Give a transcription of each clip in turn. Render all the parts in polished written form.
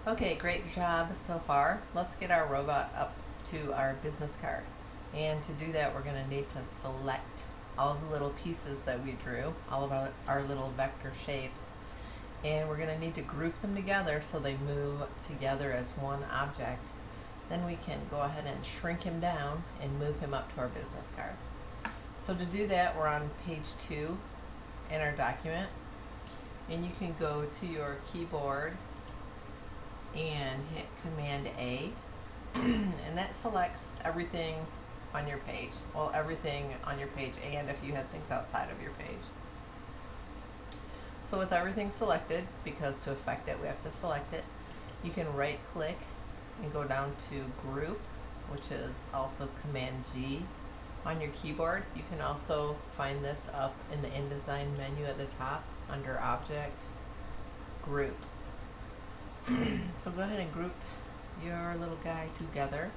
Okay, great job so far. Let's get our robot up to our business card. And to do that, we're going to need to select all of the little pieces that we drew, all of our little vector shapes. And we're going to need to group them together so they move together as one object. Then we can go ahead and shrink him down and move him up to our business card. So to do that, we're on page 2 in our document. And you can go to your keyboard and hit Command A. And that selects everything on your page. Well, everything on your page, and if you had things outside of your page. So with everything selected, because to affect it we have to select it, you can right click and go down to Group, which is also Command G on your keyboard. You can also find this up in the InDesign menu at the top under Object, Group. So go ahead and group your little guy together.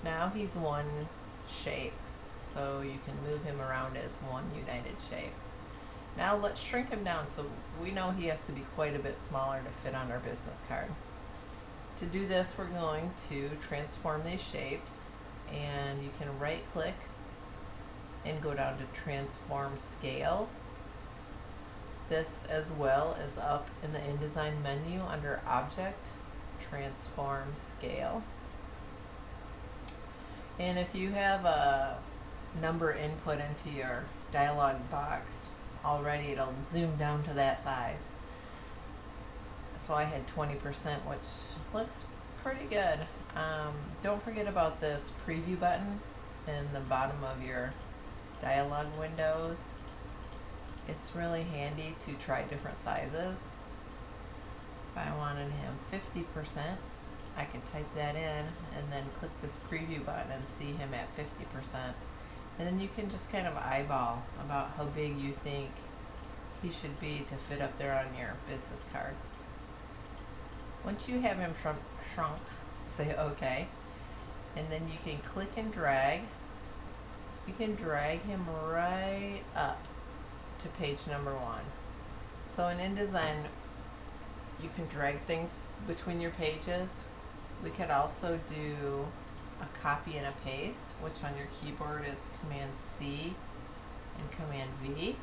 Now he's one shape, so you can move him around as one united shape. Now let's shrink him down so we know he has to be quite a bit smaller to fit on our business card. To do this, we're going to transform these shapes, and you can right click and go down to Transform Scale. This as well is up in the InDesign menu under Object, Transform Scale. And if you have a number input into your dialog box already, it'll zoom down to that size. So I had 20%, which looks pretty good. Don't forget about this preview button in the bottom of your dialog windows. It's really handy to try different sizes. If I wanted him 50%, I could type that in and then click this preview button and see him at 50%. And then you can just kind of eyeball about how big you think he should be to fit up there on your business card. Once you have him shrunk, say OK, and then you can click and drag. You can drag him right up to page number 1. So in InDesign, you can drag things between your pages. We could also do a copy and a paste, which on your keyboard is Command C and Command V.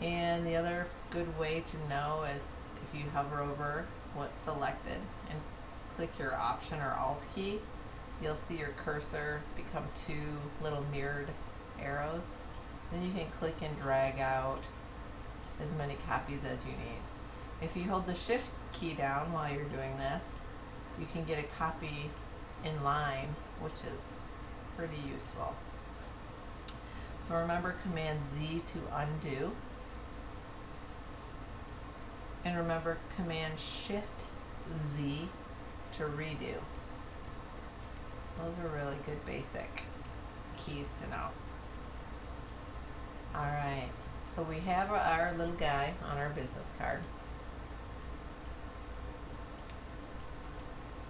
And the other good way to know is if you hover over what's selected and click your Option or Alt key, you'll see your cursor become 2 little mirrored arrows. Then you can click and drag out as many copies as you need. If you hold the Shift key down while you're doing this, you can get a copy in line, which is pretty useful. So remember Command Z to undo. And remember Command Shift Z to redo. Those are really good basic keys to know. Alright, so we have our little guy on our business card.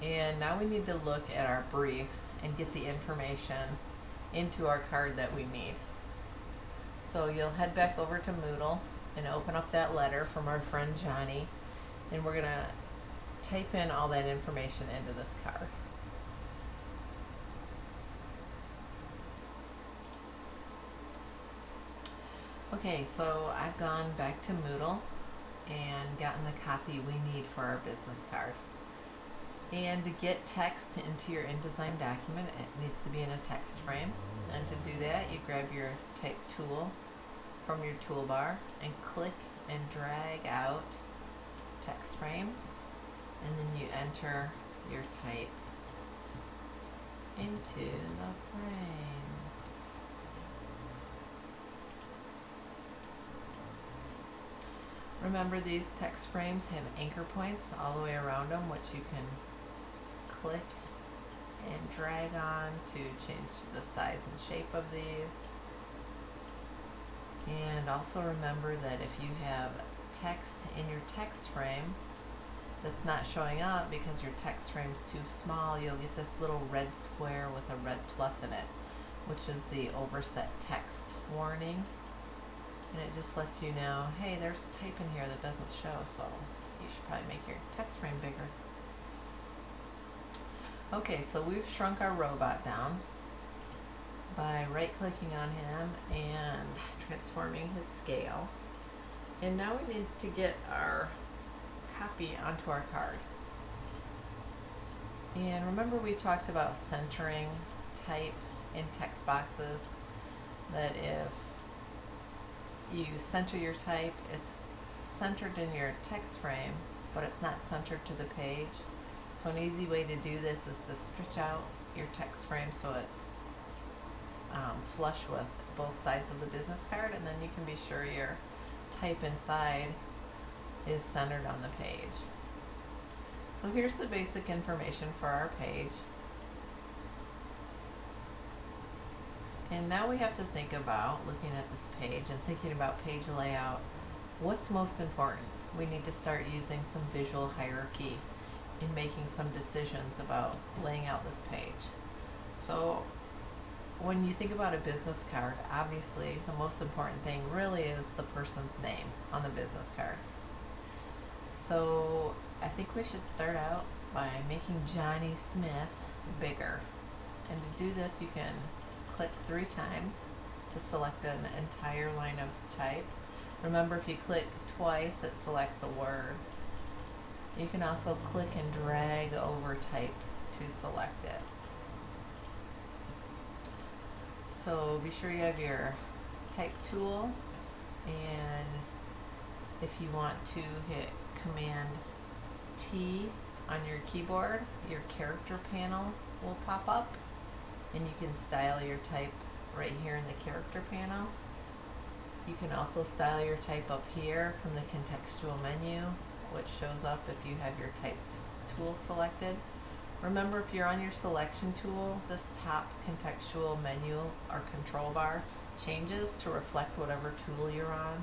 And now we need to look at our brief and get the information into our card that we need. So you'll head back over to Moodle and open up that letter from our friend Johnny, and we're going to type in all that information into this card. Okay, so I've gone back to Moodle and gotten the copy we need for our business card. And to get text into your InDesign document, it needs to be in a text frame. And to do that, you grab your type tool from your toolbar and click and drag out text frames, and then you enter your type into the frames. Remember, these text frames have anchor points all the way around them, which you can click and drag on to change the size and shape of these. And also remember that if you have text in your text frame that's not showing up because your text frame's too small, you'll get this little red square with a red plus in it, which is the overset text warning. And it just lets you know, hey, there's type in here that doesn't show, so you should probably make your text frame bigger. Okay, so we've shrunk our robot down by right-clicking on him and transforming his scale. And now we need to get our copy onto our card. And remember we talked about centering type in text boxes, that if you center your type, it's centered in your text frame, but it's not centered to the page. So an easy way to do this is to stretch out your text frame so it's flush with both sides of the business card, and then you can be sure your type inside is centered on the page. So here's the basic information for our page. And now we have to think about looking at this page and thinking about page layout. What's most important? We need to start using some visual hierarchy in making some decisions about laying out this page. So when you think about a business card, obviously the most important thing really is the person's name on the business card. So I think we should start out by making Johnny Smith bigger. And to do this, you can click 3 times to select an entire line of type. Remember, if you click twice, it selects a word. You can also click and drag over type to select it. So be sure you have your type tool, and if you want to hit Command T on your keyboard, your character panel will pop up, and you can style your type right here in the character panel. You can also style your type up here from the contextual menu, which shows up if you have your type tool selected. Remember, if you're on your selection tool, this top contextual menu or control bar changes to reflect whatever tool you're on.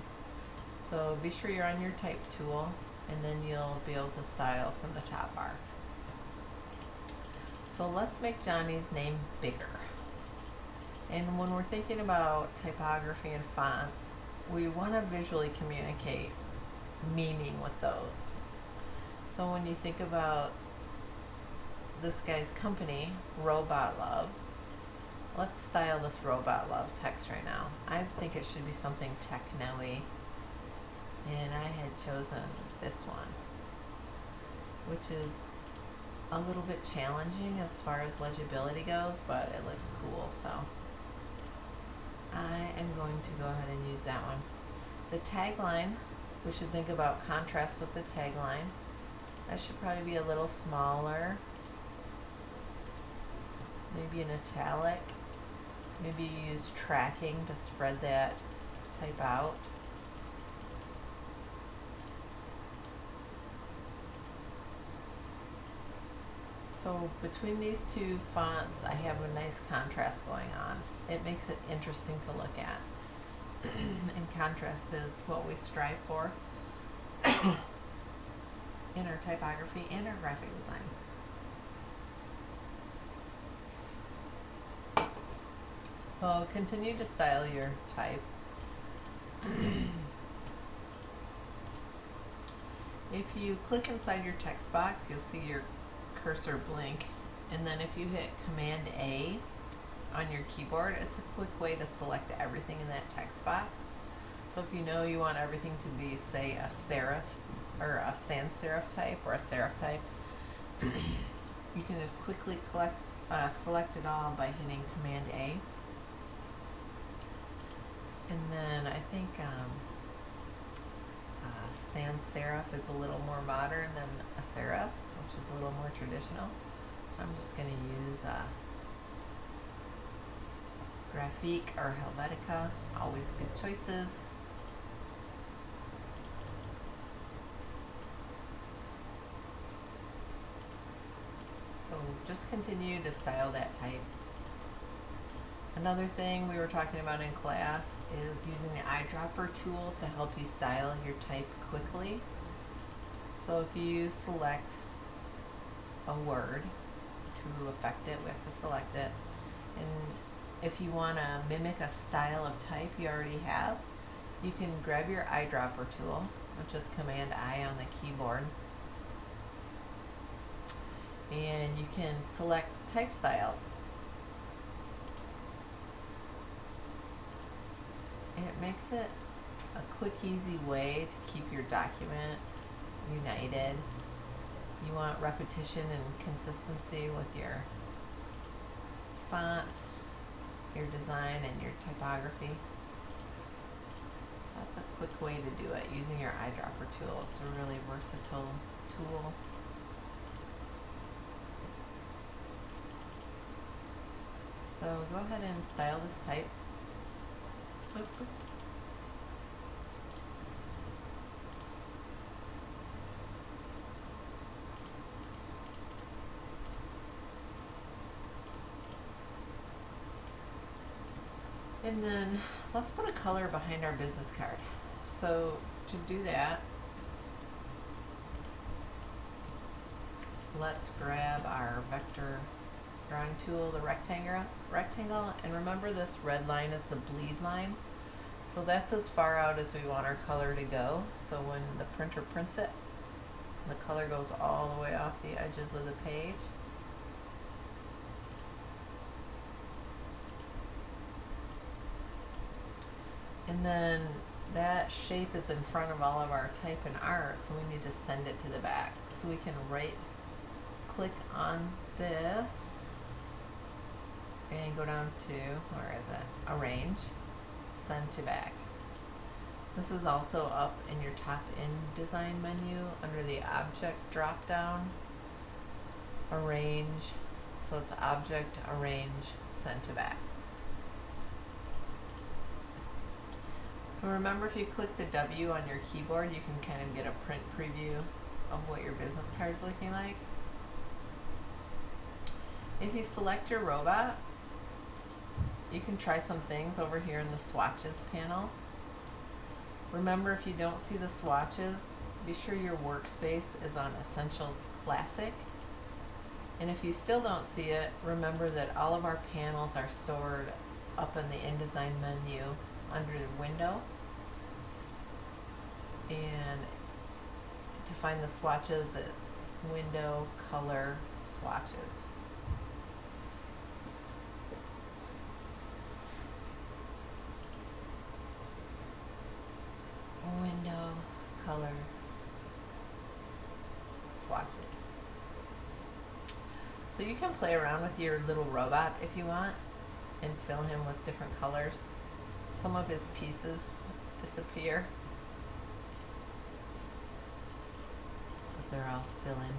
So be sure you're on your type tool, and then you'll be able to style from the top bar. So let's make Johnny's name bigger. And when we're thinking about typography and fonts, we want to visually communicate meaning with those. So when you think about this guy's company, Robot Love, let's style this Robot Love text right now. I think it should be something techno-y, and I had chosen this one, which is a little bit challenging as far as legibility goes, but it looks cool, so I am going to go ahead and use that one. The tagline, we should think about contrast with the tagline. That should probably be a little smaller, maybe an italic. Maybe use tracking to spread that type out. So between these two fonts, I have a nice contrast going on. It makes it interesting to look at. And contrast is what we strive for in our typography and our graphic design. So continue to style your type. If you click inside your text box, you'll see your cursor blink, and then if you hit Command A on your keyboard, it's a quick way to select everything in that text box. So if you know you want everything to be, say, a serif or a sans serif type or a serif type, you can just quickly select it all by hitting Command A. And then I think sans serif is a little more modern than a serif, which is a little more traditional. So I'm just going to use Graphique or Helvetica, always good choices. So just continue to style that type. Another thing we were talking about in class is using the Eyedropper tool to help you style your type quickly. So if you select a word to affect it, we have to select it. And if you want to mimic a style of type you already have, You can grab your eyedropper tool, which is Command I on the keyboard, and you can select type styles. It makes it a quick, easy way to keep your document united. You want repetition and consistency with your fonts, your design, and your typography. So that's a quick way to do it using your eyedropper tool. It's a really versatile tool. So go ahead and style this type. And then let's put a color behind our business card. So to do that, let's grab our vector drawing tool, the rectangle, and remember this red line is the bleed line. So that's as far out as we want our color to go. So when the printer prints it, the color goes all the way off the edges of the page. And then that shape is in front of all of our type and art, so we need to send it to the back. So we can right click on this and go down to, where is it? Arrange, send to back. This is also up in your top InDesign menu under the object drop down. Arrange, so it's object, arrange, send to back. So remember, if you click the W on your keyboard, you can kind of get a print preview of what your business card's looking like. If you select your robot, you can try some things over here in the swatches panel. Remember, if you don't see the swatches, be sure your workspace is on Essentials Classic. And if you still don't see it, remember that all of our panels are stored up in the InDesign menu under the window. And to find the swatches, it's window, color, swatches. Window, color, swatches. So you can play around with your little robot if you want and fill him with different colors. Some of his pieces disappear, but they're all still in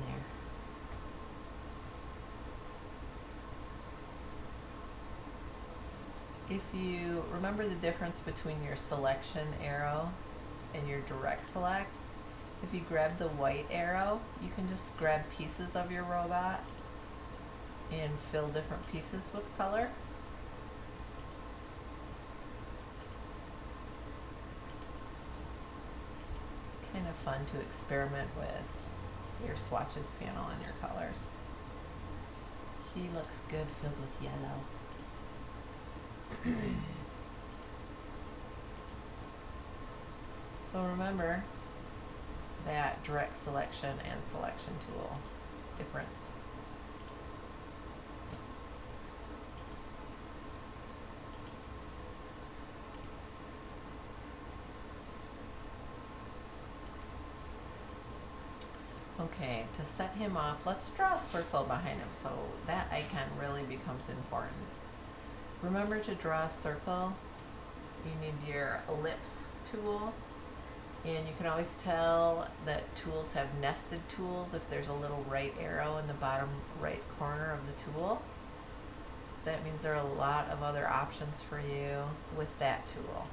there. If you remember the difference between your selection arrow and your direct select, if you grab the white arrow, you can just grab pieces of your robot and fill different pieces with color. Kind of fun to experiment with your swatches panel and your colors. He looks good filled with yellow. So remember that direct selection and selection tool difference. Okay, to set him off, let's draw a circle behind him so that icon really becomes important. Remember, to draw a circle, you need your ellipse tool, and you can always tell that tools have nested tools if there's a little right arrow in the bottom right corner of the tool. That means there are a lot of other options for you with that tool.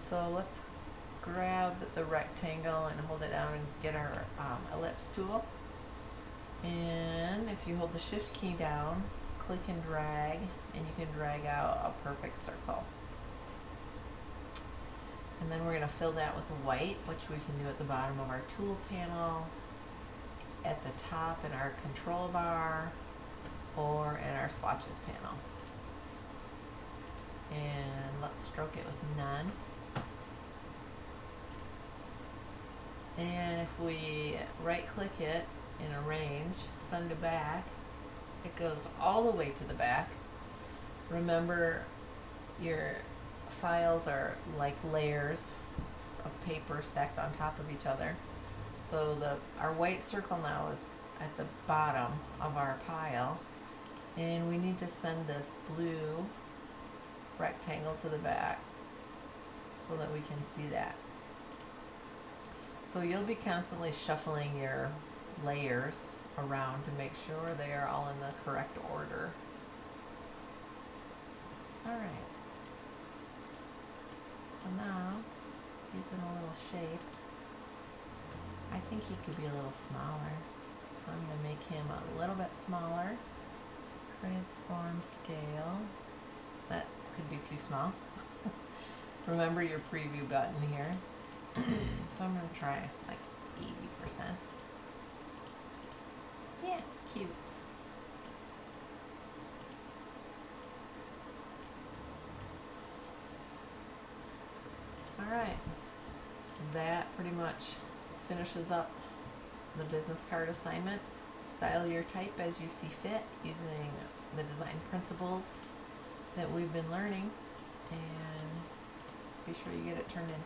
So let's grab the rectangle and hold it down and get our ellipse tool. And if you hold the shift key down, click and drag, and you can drag out a perfect circle. And then we're going to fill that with white, which we can do at the bottom of our tool panel, at the top in our control bar, or in our swatches panel. And let's stroke it with none. And if we right click it and arrange, send to back, it goes all the way to the back. Remember, your files are like layers of paper stacked on top of each other. So our white circle now is at the bottom of our pile, and we need to send this blue rectangle to the back so that we can see that. So you'll be constantly shuffling your layers around to make sure they are all in the correct order. Alright, so now he's in a little shape. I think he could be a little smaller, so I'm going to make him a little bit smaller. Transform scale. That could be too small. Remember your preview button here. So I'm going to try like 80%. Yeah, cute. Alright, that pretty much finishes up the business card assignment. Style your type as you see fit using the design principles that we've been learning, and be sure you get it turned in.